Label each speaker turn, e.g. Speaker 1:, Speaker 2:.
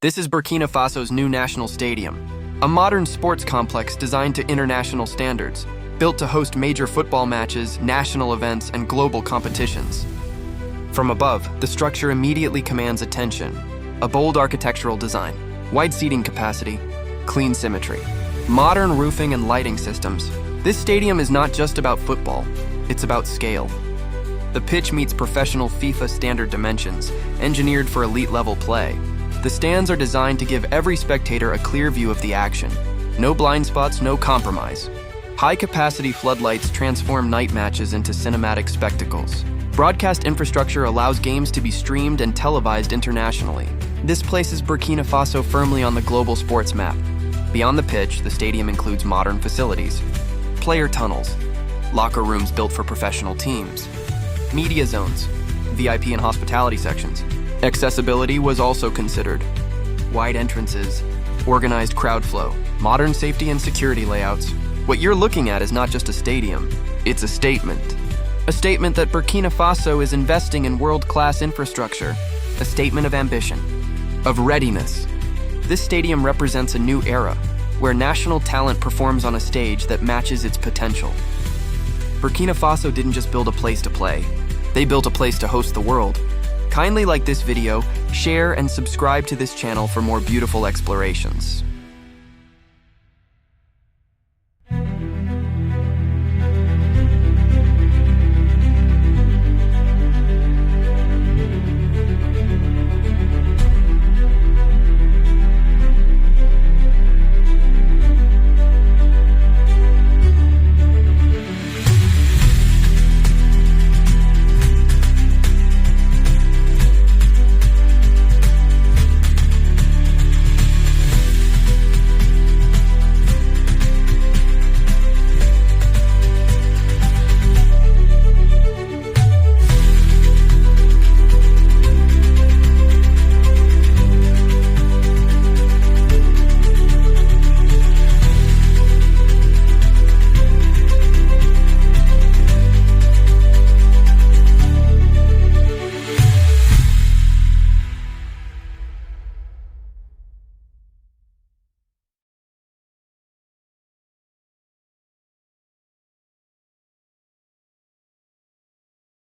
Speaker 1: This is Burkina Faso's new national stadium, a modern sports complex designed to international standards, built to host major football matches, national events, and global competitions. From above, the structure immediately commands attention. A bold architectural design, wide seating capacity, clean symmetry, modern roofing and lighting systems. This stadium is not just about football, it's about scale. The pitch meets professional FIFA standard dimensions, engineered for elite-level play. The stands are designed to give every spectator a clear view of the action. No blind spots, no compromise. High-capacity floodlights transform night matches into cinematic spectacles. Broadcast infrastructure allows games to be streamed and televised internationally. This places Burkina Faso firmly on the global sports map. Beyond the pitch, the stadium includes modern facilities, player tunnels, locker rooms built for professional teams, media zones, VIP and hospitality sections. Accessibility was also considered. Wide entrances, organized crowd flow, modern safety and security layouts. What you're looking at is not just a stadium, it's a statement. A statement that Burkina Faso is investing in world-class infrastructure. A statement of ambition, of readiness. This stadium represents a new era, where national talent performs on a stage that matches its potential. Burkina Faso didn't just build a place to play, they built a place to host the world. Kindly like this video, share and subscribe to this channel for more beautiful explorations.